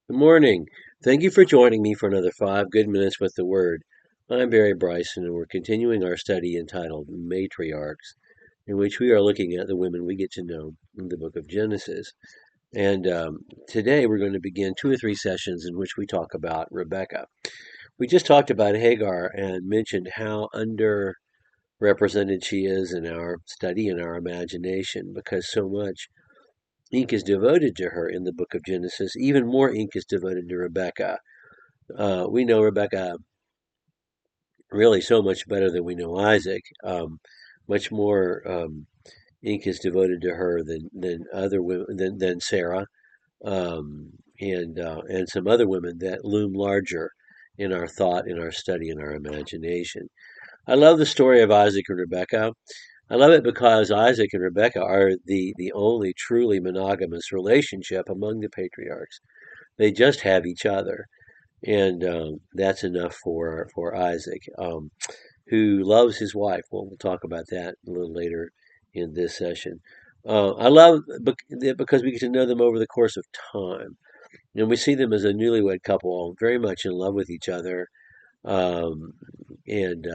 Good morning. Thank you for joining me for another 5 good minutes with the Word. I'm Barry Bryson, and we're continuing our study entitled Matriarchs, in which we are looking at the women we get to know in the book of Genesis. And today we're going to begin 2 or 3 sessions in which we talk about Rebekah. We just talked about Hagar and mentioned how underrepresented she is in our study and our imagination because so much ink is devoted to her in the book of Genesis. Even more ink is devoted to Rebekah. We know Rebecca really so much better than we know Isaac. Much more ink is devoted to her than other women than Sarah, and some other women that loom larger in our thought, in our study, in our imagination. I love the story of Isaac and Rebecca. I love it because Isaac and Rebecca are the only truly monogamous relationship among the patriarchs. They just have each other. And that's enough for Isaac, who loves his wife. Well, we'll talk about that a little later in this session. I love it because we get to know them over the course of time, and we see them as a newlywed couple, very much in love with each other, um, and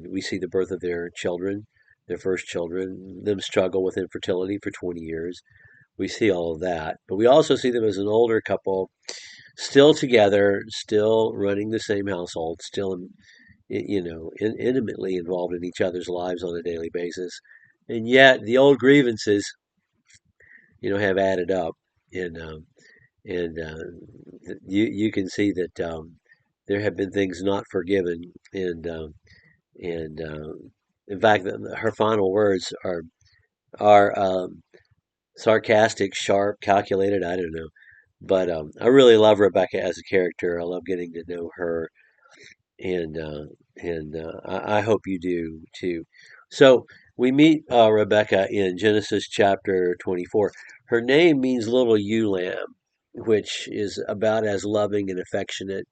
we see the birth of their children, their first children, them struggle with infertility for 20 years. We see all of that, but we also see them as an older couple still together, still running the same household, still, intimately involved in each other's lives on a daily basis. And yet the old grievances, have added up. And, you can see that there have been things not forgiven. And in fact, her final words are sarcastic, sharp, calculated. I don't know. But I really love Rebecca as a character. I love getting to know her, and I hope you do too. So we meet Rebecca in Genesis chapter 24. Her name means little ewe lamb, which is about as loving and affectionate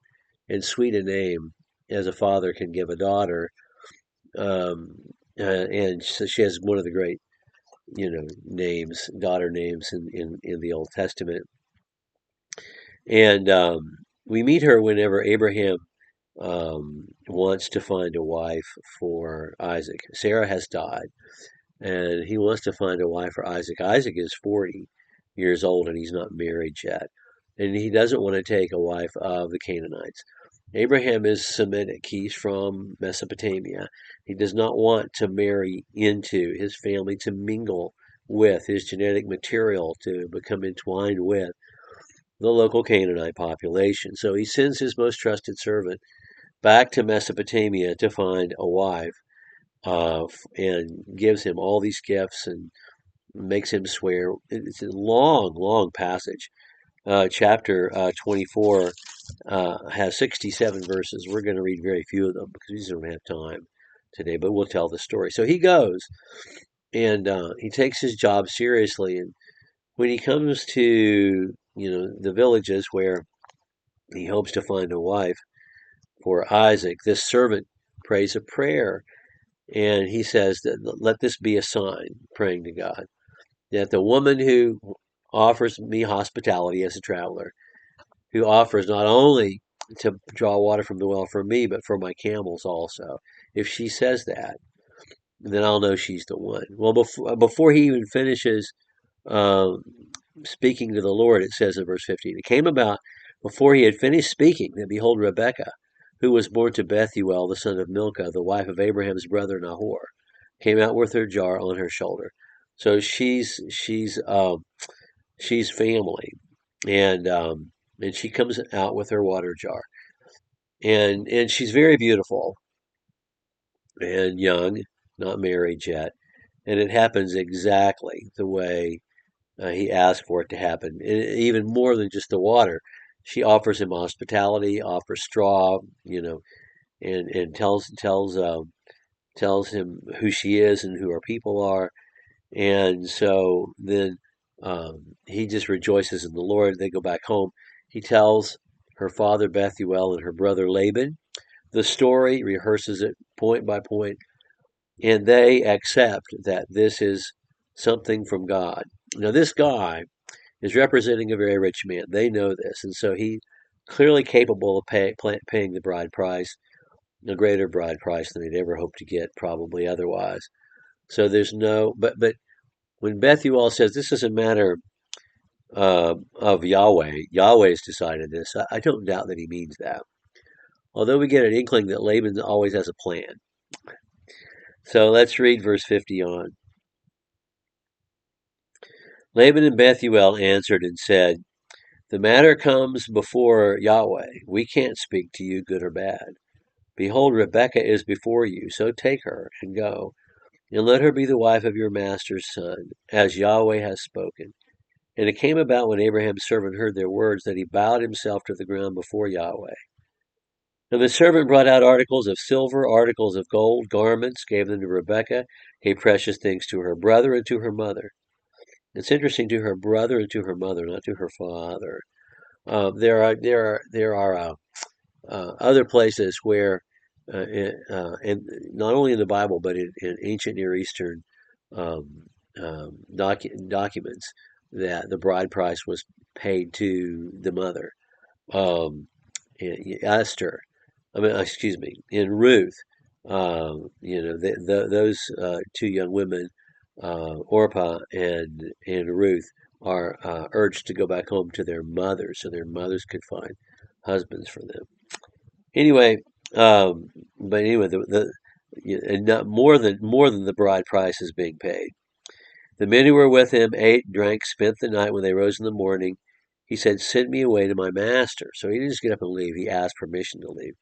and sweet a name as a father can give a daughter. Um, and so she has one of the great, names, daughter names in the Old Testament. And we meet her whenever Abraham wants to find a wife for Isaac. Sarah has died, and he wants to find a wife for Isaac. Isaac is 40 years old, and he's not married yet. And he doesn't want to take a wife of the Canaanites. Abraham is Semitic. He's from Mesopotamia. He does not want to marry into his family, to mingle with his genetic material, to become entwined with the local Canaanite population. So he sends his most trusted servant back to Mesopotamia to find a wife, and gives him all these gifts and makes him swear. It's a long, long passage. Chapter 24 has 67 verses. We're going to read very few of them because we just don't have time today, but we'll tell the story. So he goes and he takes his job seriously. And when he comes to, the villages where he hopes to find a wife for Isaac, this servant prays a prayer. And he says that let this be a sign, praying to God, that the woman who offers me hospitality as a traveler, who offers not only to draw water from the well for me, but for my camels also, if she says that, then I'll know she's the one. Well, before he even finishes um, speaking to the Lord, it says in verse 15, it came about before he had finished speaking that behold, Rebekah, who was born to Bethuel, the son of Milcah, the wife of Abraham's brother Nahor, came out with her jar on her shoulder. So she's family, and she comes out with her water jar, and she's very beautiful and young, not married yet, and it happens exactly the way he asked for it to happen. And even more than just the water, she offers him hospitality, offers straw, and tells him who she is and who her people are. And so then he just rejoices in the Lord. They go back home. He tells her father Bethuel and her brother Laban the story, rehearses it point by point, and they accept that this is something from God. Now, this guy is representing a very rich man. They know this, and so he clearly capable of paying the bride price, a greater bride price than he'd ever hoped to get, probably otherwise. So there's no, but when Bethuel says this is a matter of Yahweh, Yahweh's decided this, I don't doubt that he means that. Although we get an inkling that Laban always has a plan. So let's read verse 50 on. Laban and Bethuel answered and said, the matter comes before Yahweh. We can't speak to you, good or bad. Behold, Rebekah is before you, so take her and go, and let her be the wife of your master's son, as Yahweh has spoken. And it came about when Abraham's servant heard their words that he bowed himself to the ground before Yahweh. And the servant brought out articles of silver, articles of gold, garments, gave them to Rebekah, gave precious things to her brother and to her mother. It's interesting, to her brother and to her mother, not to her father. There are other places where, and not only in the Bible, but in ancient Near Eastern documents, that the bride price was paid to the mother. Esther, I mean, excuse me, in Ruth, those two young women, Orpah and Ruth, are urged to go back home to their mothers, so their mothers could find husbands for them. Anyway, but anyway, and not more than the bride price is being paid. The men who were with him ate, drank, spent the night. When they rose in the morning, he said, "Send me away to my master." So he didn't just get up and leave. He asked permission to leave.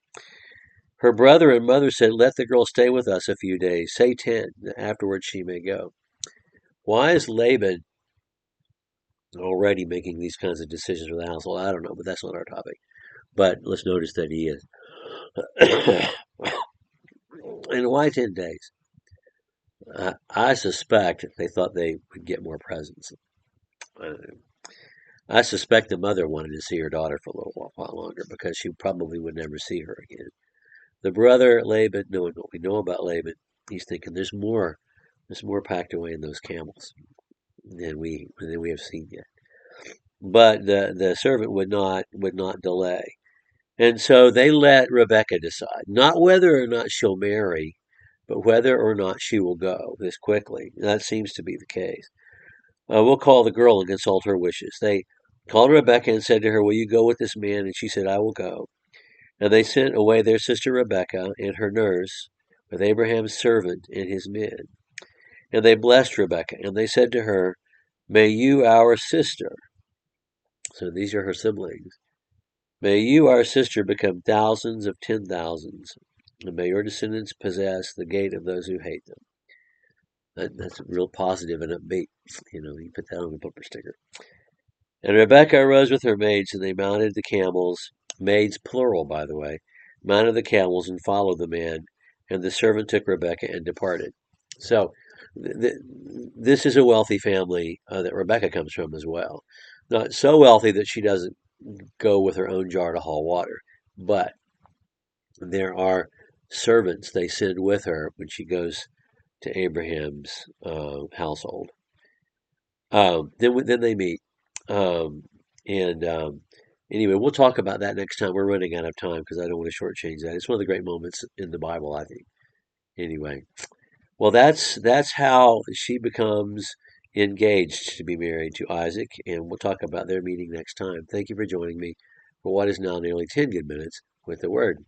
Her brother and mother said, "Let the girl stay with us a few days. Say 10. Afterwards she may go." Why is Laban already making these kinds of decisions for the household? I don't know, but that's not our topic. But let's notice that he is. And why 10 days? I suspect they thought they would get more presents. I suspect the mother wanted to see her daughter for a little while longer because she probably would never see her again. The brother Laban, knowing what we know about Laban, he's thinking there's more packed away in those camels than we have seen yet. But the servant would not delay, and so they let Rebekah decide not whether or not she'll marry, but whether or not she will go this quickly. That seems to be the case. We'll call the girl and consult her wishes. They called Rebekah and said to her, "Will you go with this man?" And she said, "I will go." And they sent away their sister Rebekah and her nurse with Abraham's servant and his men. And they blessed Rebekah, and they said to her, "May you, our sister," so these are her siblings, "may you, our sister, become thousands of 10,000s, and may your descendants possess the gate of those who hate them." That's real positive and upbeat. You put that on the bumper sticker. And Rebekah arose with her maids, and they mounted the camels, maids plural, by the way, mounted the camels and followed the man. And the servant took Rebekah and departed. So this is a wealthy family that Rebekah comes from as well. Not so wealthy that she doesn't go with her own jar to haul water, but there are servants they send with her when she goes to Abraham's household. Then they meet. And anyway, we'll talk about that next time. We're running out of time because I don't want to shortchange that. It's one of the great moments in the Bible, I think. Anyway, well, that's how she becomes engaged to be married to Isaac, and we'll talk about their meeting next time. Thank you for joining me for what is now nearly 10 good minutes with the Word.